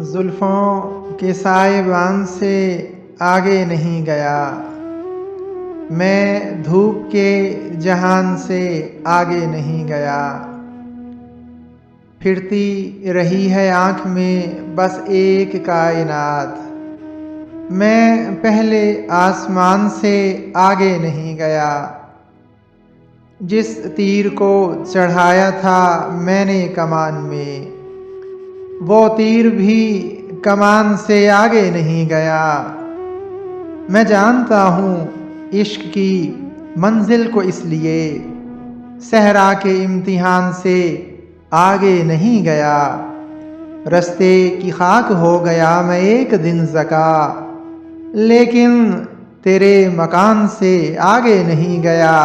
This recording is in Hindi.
जुल्फ़ों के साएबान से आगे नहीं गया, मैं धूप के जहान से आगे नहीं गया। फिरती रही है आँख में बस एक कायनात, मैं पहले आसमान से आगे नहीं गया। जिस तीर को चढ़ाया था मैंने कमान में, वो तीर भी कमान से आगे नहीं गया। मैं जानता हूँ इश्क की मंजिल को इसलिए सहरा के इम्तिहान से आगे नहीं गया। रस्ते की खाक हो गया मैं एक दिन ज़का, लेकिन तेरे मकान से आगे नहीं गया।